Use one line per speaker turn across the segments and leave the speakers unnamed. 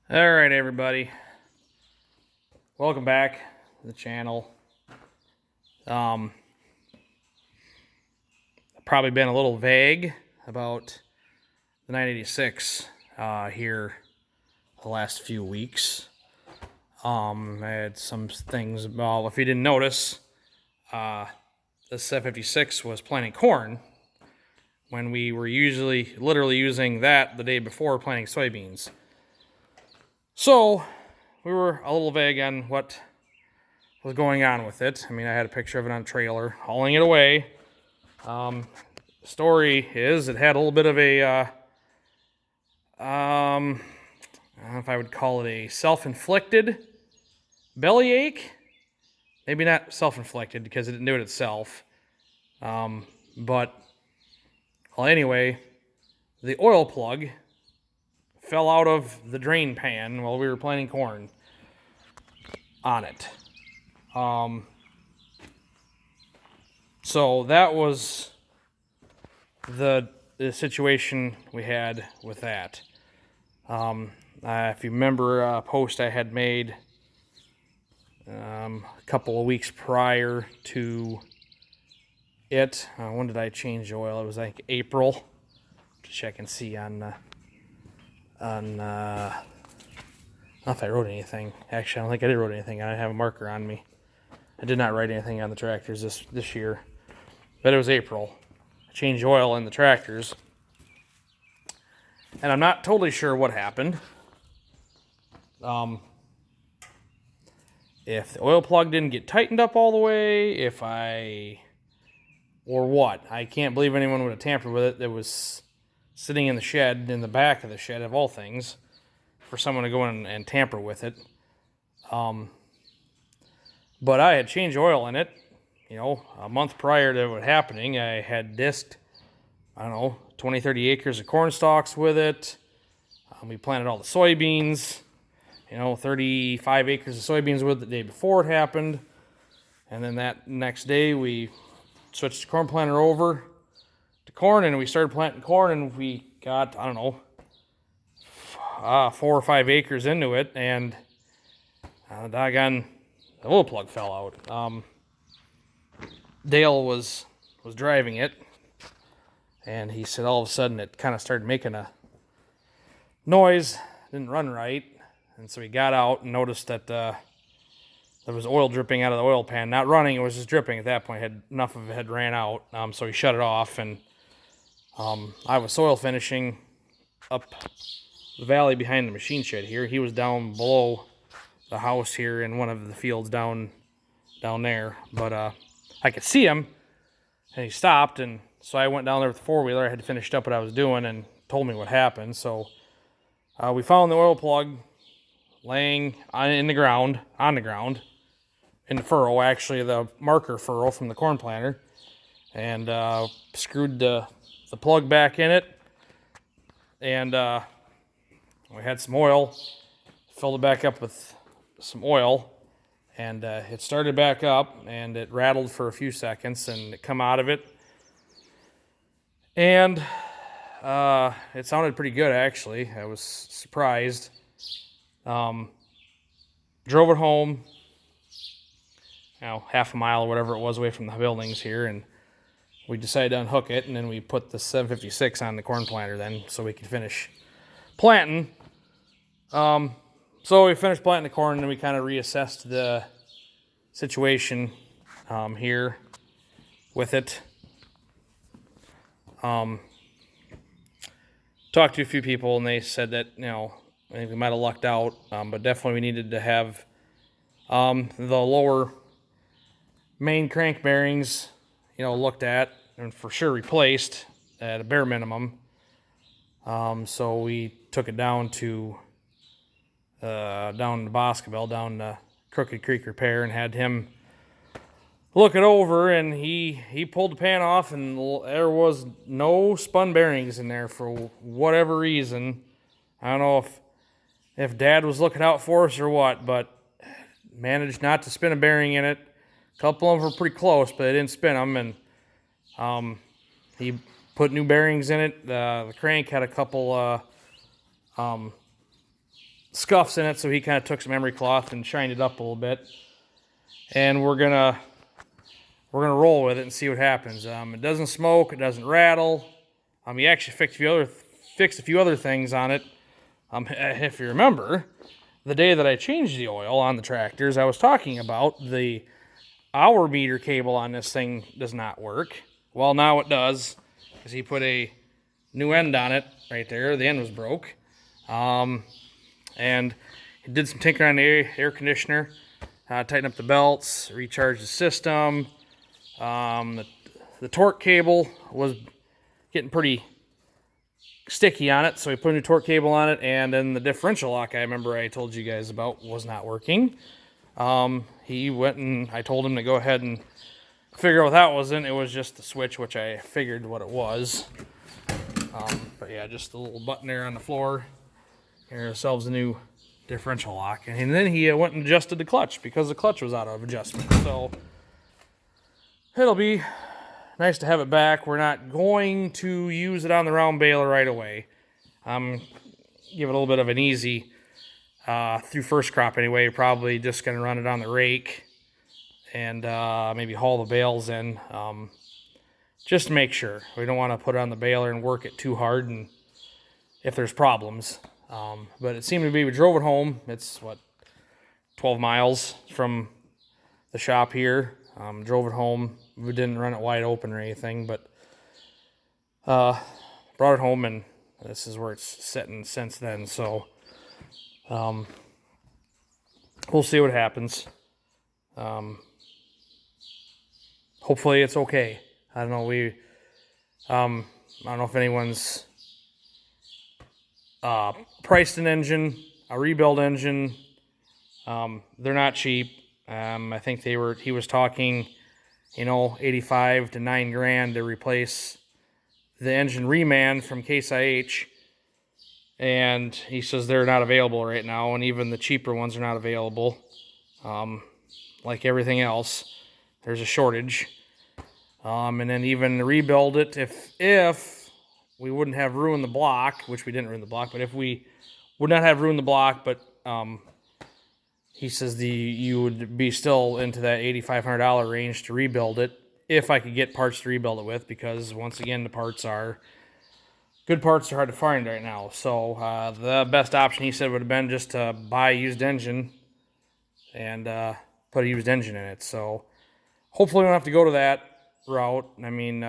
All right, everybody. Welcome back to the channel. I've probably been a little vague about the 986 here the last few weeks. I had some things. Well, if you didn't notice, the 756 was planting corn when we were literally using that the day before planting soybeans. So we were a little vague on what was going on with it. I mean, I had a picture of it on a trailer, hauling it away. Story is it had a little bit of a, I don't know if I would call it a self-inflicted bellyache. Maybe not self-inflicted because it didn't do it itself. But, well, anyway, the oil plug fell out of the drain pan while we were planting corn on it. So that was the situation we had with that. If you remember a post I had made a couple of weeks prior to it, when did I change oil? It was like April. Check and see on I don't know if I wrote anything. Actually, I don't think I did wrote anything. I didn't have a marker on me. I did not write anything on the tractors this year, but it was April. I changed oil in the tractors, and I'm not totally sure what happened. If the oil plug didn't get tightened up all the way, or what. I can't believe anyone would have tampered with it. It was sitting in the shed, in the back of the shed of all things, for someone to go in and tamper with it. But I had changed oil in it, a month prior to it happening. I had disked, 20, 30 acres of corn stalks with it. We planted all the soybeans, 35 acres of soybeans with it the day before it happened. And then that next day we switched the corn planter over to corn and we started planting corn, and we got, 4 or 5 acres into it, and the oil plug fell out. Dale was driving it, and he said all of a sudden it kind of started making a noise, didn't run right, and so he got out and noticed that there was oil dripping out of the oil pan. Not running, it was just dripping at that point. Enough of it had ran out, so he shut it off, and I was soil finishing up the valley behind the machine shed here. He was down below the house here in one of the fields down there, but I could see him, and he stopped, and so I went down there with the four-wheeler. I had finished up what I was doing and told me what happened. So we found the oil plug laying on the ground, in the furrow, actually the marker furrow from the corn planter, and screwed the plug back in it, and we had some oil, filled it back up with some oil, and it started back up, and it rattled for a few seconds, and it come out of it, and it sounded pretty good, actually. I was surprised. Drove it home, half a mile or whatever it was away from the buildings here, and we decided to unhook it, and then we put the 756 on the corn planter then so we could finish planting. So we finished planting the corn, and then we kind of reassessed the situation here with it. Talked to a few people, and they said that, I think we might have lucked out, but definitely we needed to have the lower main crank bearings, looked at and for sure replaced at a bare minimum. So we took it down to Boscoville, down to Crooked Creek Repair, and had him look it over, and he pulled the pan off, and there was no spun bearings in there for whatever reason. I don't know if Dad was looking out for us or what, but managed not to spin a bearing in it. A couple of them were pretty close, but they didn't spin them, and he put new bearings in it. The crank had a couple scuffs in it, so he kind of took some emery cloth and shined it up a little bit. And we're gonna roll with it and see what happens. It doesn't smoke, it doesn't rattle. He actually fixed a few other things on it. If you remember, the day that I changed the oil on the tractors, I was talking about the hour meter cable on this thing does not work. Well, now it does, because he put a new end on it right there. The end was broke. And he did some tinkering on the air conditioner, tightened up the belts, recharged the system. The torque cable was getting pretty sticky on it, so we put a new torque cable on it, and then the differential lock I remember I told you guys about was not working. He went and I told him to go ahead and figure out what that wasn't. It was just the switch, which I figured what it was. But yeah, just a little button there on the floor. Get ourselves a new differential lock. And then he went and adjusted the clutch because the clutch was out of adjustment. So it'll be nice to have it back. We're not going to use it on the round baler right away. Give it a little bit of an easy through first crop anyway. Probably just going to run it on the rake and maybe haul the bales in. Just to make sure. We don't want to put it on the baler and work it too hard and if there's problems. But it seemed to be, we drove it home. It's, 12 miles from the shop here. Drove it home. We didn't run it wide open or anything, but brought it home, and this is where it's sitting since then. So we'll see what happens. Hopefully it's okay. I don't know. I don't know if anyone's priced an engine, a rebuild engine. They're not cheap. I think he was talking, $85 to $9,000 to replace the engine reman from Case IH. And he says they're not available right now, and even the cheaper ones are not available. Like everything else, there's a shortage. And then even to rebuild it, if we wouldn't have ruined the block, which we didn't ruin the block, but if we would not have ruined the block, but he says you would be still into that $8,500 range to rebuild it, if I could get parts to rebuild it with, because once again, good parts are hard to find right now. So the best option, he said, would have been just to buy a used engine and put a used engine in it. So hopefully we don't have to go to that route. I mean,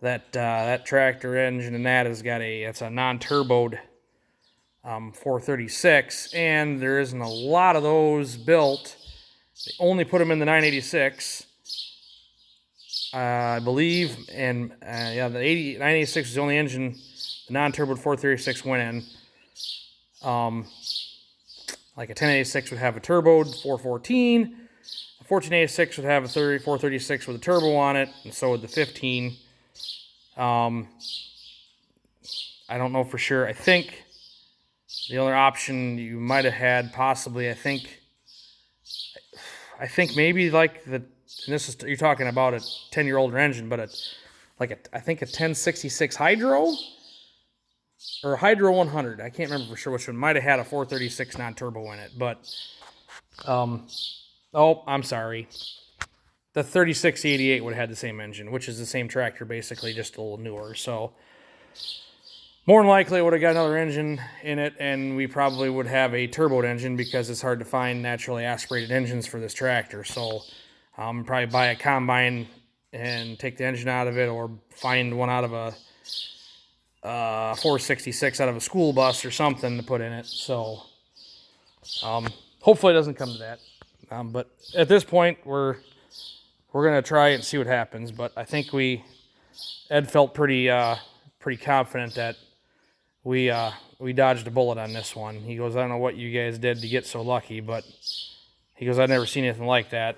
that tractor engine and that it's a non-turboed 436, and there isn't a lot of those built. They only put them in the 986, I believe, and the 986 is the only engine the non-turboed 436 went in. Like a 1086 would have a turboed 414. A 1486 would have a 436 with a turbo on it, and so would the 15. I don't know for sure. I think the other option you might have had possibly, I think maybe like you're talking about a 10-year-old engine, but I think a 1066 Hydro or a Hydro 100. I can't remember for sure which one. Might have had a 436 non-turbo in it, but I'm sorry. The 3688 would have had the same engine, which is the same tractor, basically, just a little newer. So more than likely, it would have got another engine in it, and we probably would have a turboed engine because it's hard to find naturally aspirated engines for this tractor. So probably buy a combine and take the engine out of it, or find one out of a 466 out of a school bus or something to put in it. So hopefully it doesn't come to that. But at this point, we're going to try and see what happens. But I think Ed felt pretty confident that we dodged a bullet on this one. He goes, I don't know what you guys did to get so lucky, but he goes, I've never seen anything like that.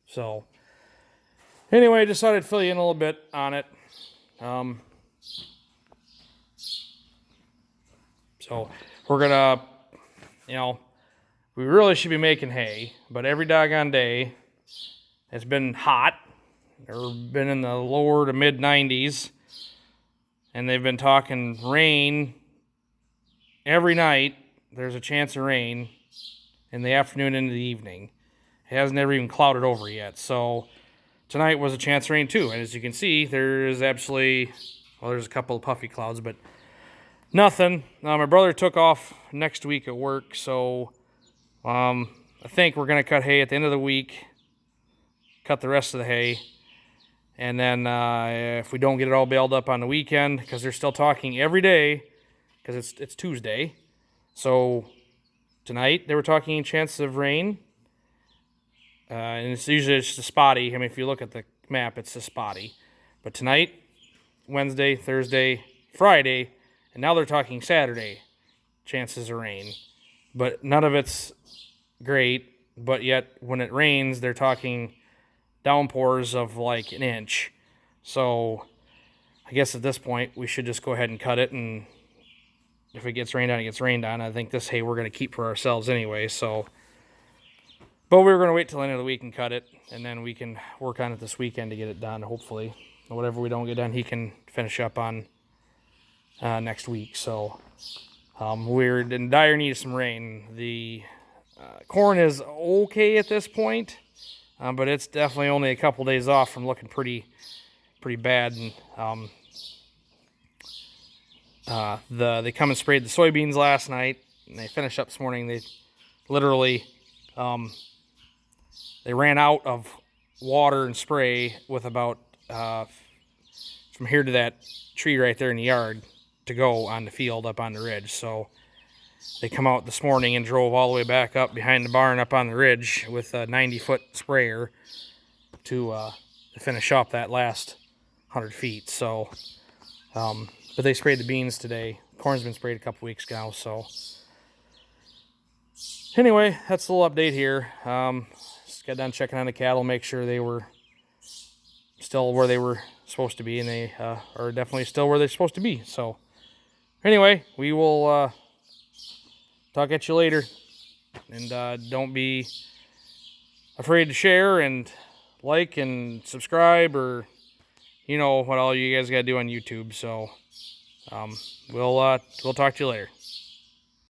So anyway, I just thought I'd fill you in a little bit on it. So we're gonna, we really should be making hay, but every doggone day it's been hot, or been in the lower to mid 90s, and they've been talking rain every night there's a chance of rain in the afternoon into the evening. It hasn't ever even clouded over yet. So tonight was a chance of rain too. And as you can see, there's absolutely, well, there's a couple of puffy clouds, but nothing. My brother took off next week at work, so I think we're going to cut hay at the end of the week, cut the rest of the hay, and then if we don't get it all baled up on the weekend, because they're still talking every day, because it's Tuesday, so tonight they were talking chances of rain, and it's usually just a spotty. I mean, if you look at the map, it's a spotty, but tonight, Wednesday, Thursday, Friday, and now they're talking Saturday, chances of rain. But none of it's great, but yet when it rains, they're talking downpours of like an inch. So I guess at this point, we should just go ahead and cut it, and if it gets rained on, it gets rained on. I think this hay we're going to keep for ourselves anyway, so. But we were going to wait till the end of the week and cut it, and then we can work on it this weekend to get it done, hopefully. Whatever we don't get done, he can finish up on next week. So we're in dire need of some rain. The corn is okay at this point, but it's definitely only a couple days off from looking pretty bad. And they come and sprayed the soybeans last night, and they finished up this morning. They literally they ran out of water and spray with about from here to that tree right there in the yard to go on the field up on the ridge. So they come out this morning and drove all the way back up behind the barn up on the ridge with a 90-foot sprayer to finish up that last 100 feet. So, but they sprayed the beans today. Corn's been sprayed a couple weeks now. So anyway, that's a little update here. Just got done checking on the cattle, make sure they were still where they were supposed to be, and they are definitely still where they're supposed to be. So anyway, we will talk at you later, and don't be afraid to share and like and subscribe, or you know what all you guys got to do on YouTube. So we'll talk to you later.